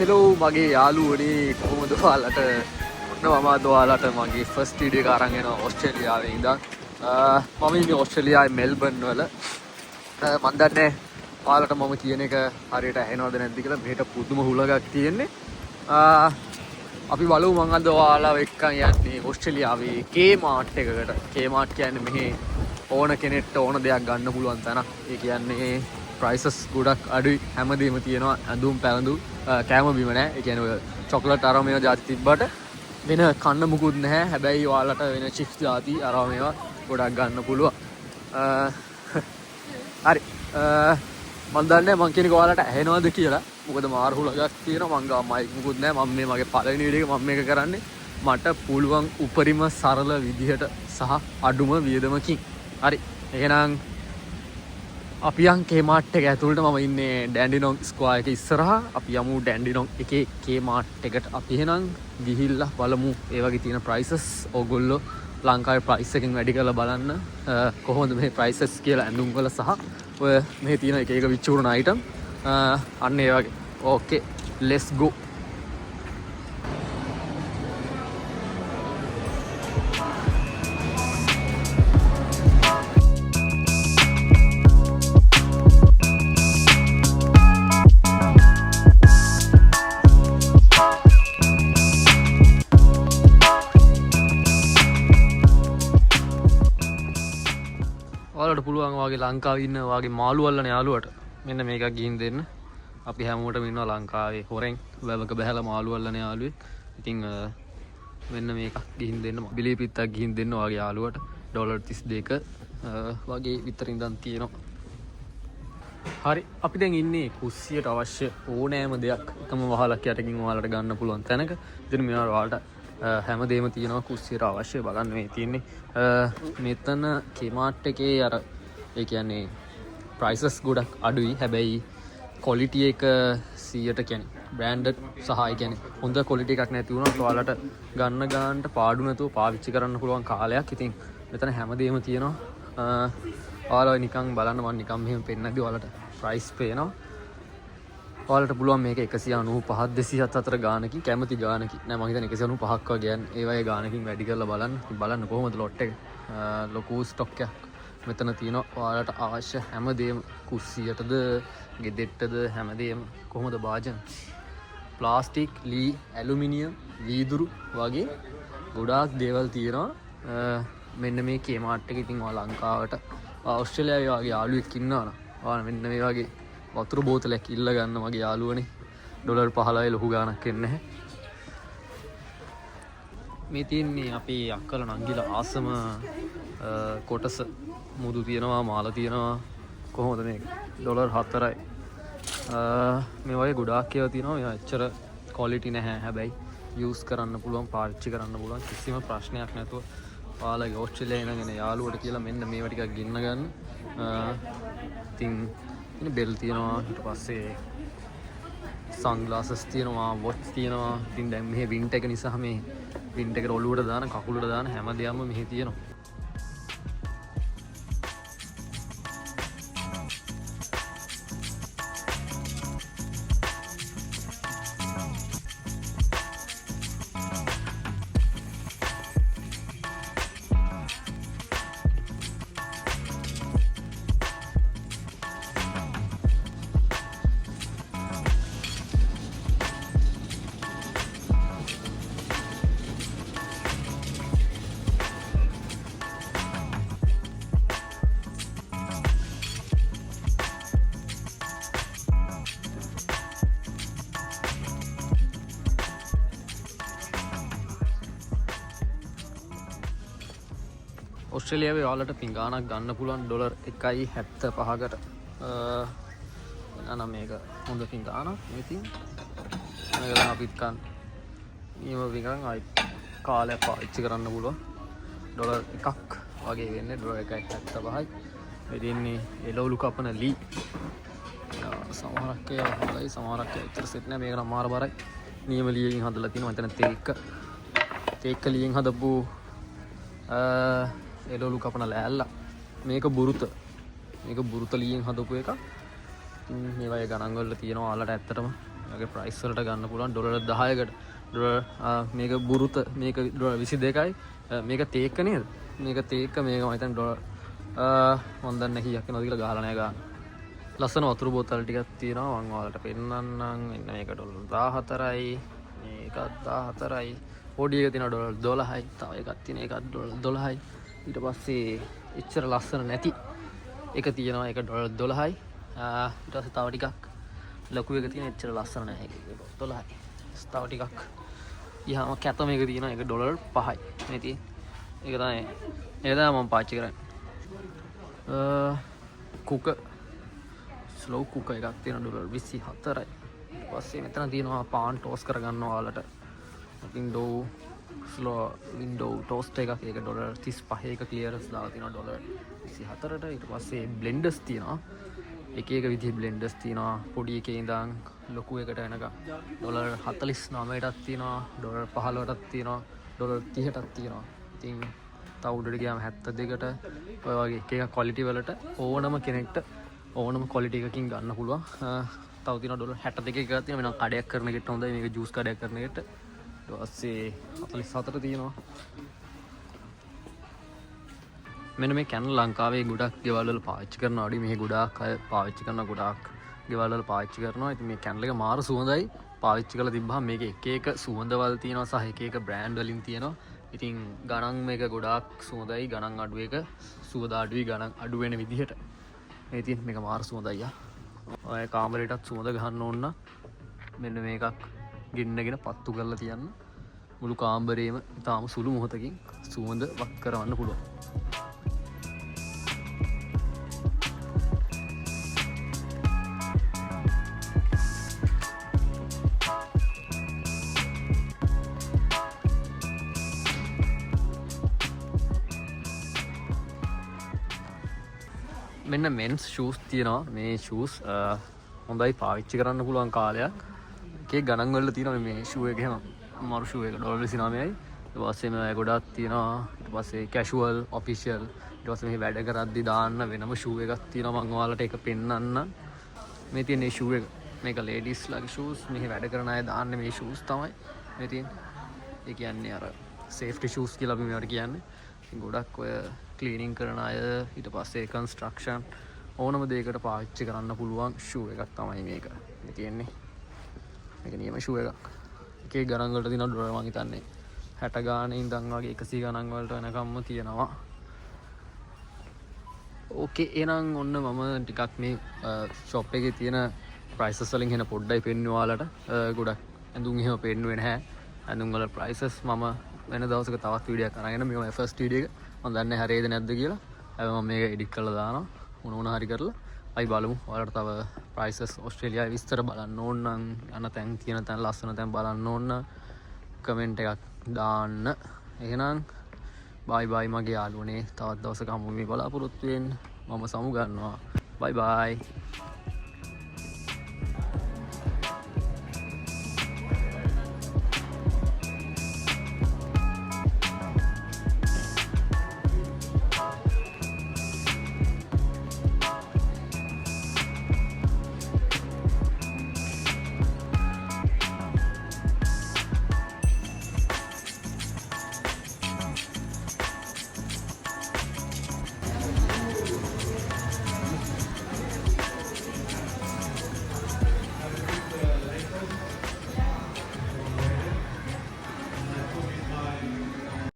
Hello මගේ යාළුවනේ කොහොමද ඔයාලට ඔන්න මම ඔයාලට මගේ ෆස්ට් වීඩියෝ එක අරන් එනවා ඕස්ට්‍රේලියාවේ ඉඳන් මම ඉන්නේ ඕස්ට්‍රේලියාවේ මෙල්බන් වල මම දන්නේ ඔයාලට මම කියන එක හරියට ඇහෙනවද නැද්ද කියලා මෙහෙට පුදුම හුලඟක් තියෙන්නේ අපි බලමු මම අද ඔයාලා එක්ක යන්නේ ඕස්ට්‍රේලියාවේ Kmart එකකට Kmart කියන්නේ මෙහි ඕන කෙනෙක්ට ඕන දෙයක් ගන්න පුළුවන් තැනක් ඒ කියන්නේ prices ගොඩක් අඩුයි හැමදේම තියෙනවා ඇඳුම් පැළඳුම් කෑම බීම නැහැ ඒ කියන්නේ ඔය චොක්ලට් අරම මේවා જાති තිබ්බට වෙන කන්න මුකුත් නැහැ හැබැයි ඔයාලට වෙන චිප්ස් જાති අරම මේවා ගොඩක් ගන්න පුළුවන් හරි මම දන්නේ මං කියන එක ඔයාලට ඇහෙනවද කියලා මොකද මාර හුලඟක් තියෙනවා මං ගාව මයික් මුකුත් නැහැ මම මේ මගේ පළවෙනි වීඩියෝ එක මම මේක කරන්නේ මට පුළුවන් උපරිම සරල විදිහට සහ අඩුම වියදමකින් හරි එහෙනම් අපි යන් Kmart එක ඇතුළට මම ඉන්නේ ඩැන්ඩිනොන් ස්ක්වයර් එක ඉස්සරහා අපි යමු ඩැන්ඩිනොන් එකේ Kmart එකට අපි එහෙනම් ගිහිල්ලා බලමු ඒ වගේ තියෙන prices ඕගොල්ලෝ ලංකාවේ price එකෙන් වැඩි කරලා බලන්න කොහොමද මේ prices කියලා ඇඳුම් වල සහ ඔය මේ තියෙන එක එක විචුරුණ item අන්න ඒ වගේ ඕකේ let's go ඔයාලට පුළුවන් වගේ ලංකාවේ ඉන්න වගේ මාළු අල්ලන යාළුවට මෙන්න මේකක් ගිහින් දෙන්න. අපි හැමෝටම ඉන්නවා ලංකාවේ හොරෙන් වැවක බහැලා මාළු අල්ලන යාළුවෙක්. ඉතින් මෙන්න මේකක් ගිහින් දෙන්න. බිලී පිත්තක් ගිහින් දෙන්න වගේ යාළුවට $32ක වගේ විතර ඉඳන් තියෙනවා. හරි අපි දැන් ඉන්නේ කුස්සියට අවශ්‍ය ඕනෑම දෙයක් එකම වහලක් යටකින් ඔයාලට ගන්න පුළුවන් තැනක. ඉතින් මේවා ඔයාලට හැමදේම තියෙනවා කුස්සියට අවශ්‍ය බලන්න මේ තියෙන්නේ මෙතන Kmart එකේ අර ඒ කියන්නේ prices ගොඩක් අඩුයි හැබැයි quality එක 100ට කියන්නේ branded සහ ඒ කියන්නේ හොඳ quality එකක් නැති වුණොත් ඔයාලට ගන්න ගන්නට පාඩු නැතුව පාවිච්චි කරන්න පුළුවන් කාලයක්. ඉතින් මෙතන හැමදේම තියෙනවා ඔයාලා නිකන් බලන්න මම නිකන් මෙහෙම පෙන්නද්දි ඔයාලට price පේනවා. ඔයාලට පුළුවන් මේක 195 200 අතර ගානකින් කැමති ගානකින් නෑ මම හිතන්නේ 195ක් වගේ යන ඒ වගේ ගානකින් වැඩි කරලා බලන්න. ඉතින් බලන්න කොහොමද ලොට් එක ලොකු ස්ටොක් එකක් මෙතන තියෙනවා. ඔයාලට අවශ්‍ය හැමදේම කුස්සියටද ගෙදෙට්ටද හැමදේම කොහොමද භාජන ප්ලාස්ටික් ලී ඇලුමිනියම් වීදුරු වගේ ගොඩාක් දේවල් තියෙනවා මෙන්න මේ Kmart එකේ. ඉතින් ඔයා ලංකාවට ඕස්ට්‍රේලියාවේ වගේ යාළුවෙක් ඉන්නවා නම් ඔයා මෙන්න මේ වගේ වතුර බෝතලයක් ඉල්ල ගන්න මගේ යාළුවනේ $15 ලොකු ගාණක් එන්නේ නැහැ. මේ තියන්නේ අපේ අක්කල නංගිලා ආසම කොටස මුදු තියෙනවා මාල තියෙනවා කොහොමද මේක $4යි මේ වගේ ගොඩාක් ඒවා තියෙනවා. මේවා එච්චර ක්වොලිටි නැහැ හැබැයි යූස් කරන්න පුළුවන් පාවිච්චි කරන්න පුළුවන් කිසිම ප්‍රශ්නයක් නැතුව ඔයාලගේ ඕස්ට්‍රේලියාවේ ඉඳගෙන යාළුවට කියලා මෙන්න මේවා ටිකක් ගෙන්න ගන්න. ඉතින් බෙල් තියෙනවා ඊට පස්සේ සන්ග්ලාසස් තියෙනවා වොච් තියෙනවා. ඉතින් දැන් මෙහි වින්ටර් එක නිසා මේ වින්ටර් එකට ඔළුවට දාන කකුලට දාන හැමදේම මෙහි තියෙනවා. ඔස්ට්‍රේලියාවේ ඔයාලට පිඟානක් ගන්න පුළුවන් $1.75කට. එනනම් මේක හොඳ පිඟානක්. ඉතින් මේක නම් අපිත් කන් නියම පිඟාන ආයි කාලයක් පාවිච්චි කරන්න පුළුවන්. $1ක් වගේ වෙන්නේ $1.75යි. මේ දෙන්නේ එළවලු කපන ලී. සමහරක් ඒවා හොඳයි සමහරක් ඒවා ඇත්තට සෙට් නෑ. මේක නම් මාර බරයි. නියම ලීයෙන් හදලා තියෙනවා. මෙතන තේක්ක ලීයෙන් හදපු එළවලු කපන ලෑල්ල. මේක බුරුත ලීයෙන් හදපු එකක්. මේ වගේ ගණන් වල තියෙනවා ඔයාලට ඇත්තටම මේකේ ප්‍රයිස් වලට ගන්න පුළුවන් ඩොලර් 10කට. ඩොලර් මේක බුරුත මේක ඩොලර් 22යි. මේක තේක්ක නේද? මේක තේක්ක මේක මම හිතන්නේ ඩොලර් මම දන්නේ කීයක් වෙනවද කියලා ගහලා නැහැ ගන්න. ලස්සන වතුර බෝතල් ටිකක් තියෙනවා මම ඔයාලට පෙන්නන්නම්. මෙන්න මේක ඩොලර් 14යි. මේකත් 14යි. පොඩි එක තියෙනවා ඩොලර් 12යි. තව එකක් තියෙන එකත් ඩොලර් 12යි. ඊට පස්සේ එච්චර ලස්සන නැති එක තියෙනවා ඒක ඩොලර් 12යි. ඊට පස්සේ තව ටිකක් ලොකු එක තියෙන එච්චර ලස්සන නැහැ ඒක 12යි. තව ටිකක් ඊහාම කැත මේක තියෙනවා ඒක ඩොලර් 5යි. මේ තියෙන ඒක තමයි මම පාවිච්චි කරන්නේ. කුක ස්ලෝ කුක එකක් තියෙන ඩොලර් 24යි. ඊට පස්සේ මෙතන තියෙනවා පාන් ටෝස් කරගන්න ඔයාලට වින්ඩෝ ටෝස්ට් එකක් ඒක ඩොලර් 35 එක ක්ලියරන්ස් දාලා තියෙනවා ඩොලර් 24ට. ඊට පස්සේ බ්ලෙන්ඩර්ස් තියෙනවා එක එක විදිහේ බ්ලෙන්ඩර්ස් තියෙනවා පොඩි එකේ ඉඳන් ලොකු එකට එනකම් ඩොලර් 49ටත් තියෙනවා ඩොලර් 15ටත් තියෙනවා ඩොලර් 30ටත් තියෙනවා. ඉතින් තව උඩට ගියාම 72ට ඔය වගේ එක එක ක්වොලිටි වලට ඕනම කෙනෙක්ට ඕනම ක්වොලිටි එකකින් ගන්න පුළුවන්. තව තියෙනවා ඩොලර් 62 එකක් තියෙනවා වෙන කඩයක් කරන එකට හොඳයි මේක ජූස් කඩයක් කරන එකට. ඊට පස්සේ 44 තියෙනවා. මෙන්න මේ කැන ලංකාවේ ගොඩක් ගෙවල් වල පාවිච්චි කරනවා. අඩි මේ ගොඩාක් අය පාවිච්චි කරන ගොඩාක් ගෙවල් වල පාවිච්චි කරනවා. ඉතින් මේ කැනල් එක මාර සුවඳයි. පාවිච්චි කරලා තිබ්බහම මේක එක එක සුවඳවල් තියෙනවා සහ එක එක බ්‍රෑන්ඩ් වලින් තියෙනවා. ඉතින් ගණන් මේක ගොඩාක් සුවඳයි. ගණන් අඩු එක සුවඳ අඩුයි ගණන් අඩු වෙන විදිහට. මේ ඉතින් මේක මාර සුවඳයි. ඔය කාමරේටත් සුවඳ ගහන්න ඕන නම් මෙන්න මේකක් ගෙන්නගෙන පත්තු කරලා තියන්න. මුළු කාමරේම තාම සුළු මොහොතකින් සුවඳ වක් කරවන්න පුළුවන්. මෙන්න මෙන්ස් ෂූස් තියෙනවා. මේ ෂූස් හොඳයි පාවිච්චි කරන්න පුළුවන් කාලයක්. එකේ ගණන් වල තියෙනවා මේ ෂූ එක එහෙම අමාරු ෂූ එක ඩොලර් 29යි. ඊට පස්සේ මේ ගොඩක් තියෙනවා. ඊට පස්සේ කැෂුවල් ඔෆිෂියල් ඊට පස්සේ මේ වැඩ කරද්දි දාන්න වෙනම ෂූ එකක් තියෙනවා. මම ඔයාලට ඒක පෙන්නන්න. මේ තියෙන ෂූ එක මේක ලේඩීස් ලගේ ෂූස්. මේ වැඩ කරන අය දාන්නේ මේ ෂූස් තමයි. මේ තියෙන ඒ කියන්නේ අර සේෆ්ටි ෂූස් කියලා අපි මේවට කියන්නේ. ඉතින් ගොඩක් ඔය ක්ලීනින් කරන අය ඊට පස්සේ කන්ස්ට්‍රක්ෂන් ඕනම දෙයකට පාවිච්චි කරන්න පුළුවන් ෂූ එකක් තමයි මේක. මේ තියෙන්නේ මේක නියම ෂූ එකක්. එකේ ගණන් වලට තියෙනවා ඩොලර් මං හිතන්නේ 60 ගානේ ඉඳන් වගේ 100 ගණන් වලට වෙනකම්ම තියෙනවා. ඕකේ එහෙනම් ඔන්න මම ටිකක් මේ ෂොප් එකේ තියෙන ප්‍රයිසස් වලින් එන පොඩ්ඩයි පෙන්වන්න ඔයාලට. ගොඩක් ඇඳුම් එහෙම පෙන්වුවේ නැහැ. ඇඳුම් වල ප්‍රයිසස් මම වෙන දවසක තවත් වීඩියෝ එකක් අරගෙන මේ ෆස්ට් වීඩියෝ එක මම දන්නේ හරියද නැද්ද කියලා. හැබැයි මම මේක එඩිට් කරලා දානවා. මොන හරි කරලා අයි බලමු. ඔයාලට තව ප්‍රයිසස් ඕස්ට්‍රේලියාවේ විස්තර බලන්න ඕන නම් යන තැන් තියෙන තැන් ලස්සන තැන් බලන්න ඕන නම් කමෙන්ට් එකක් දාන්න. එහෙනම් බයි බයි මගේ යාළුවනේ. තවත් දවසක හමු වෙමි බලාපොරොත්තු වෙන්න. මම සමු ගන්නවා. බයි බයි.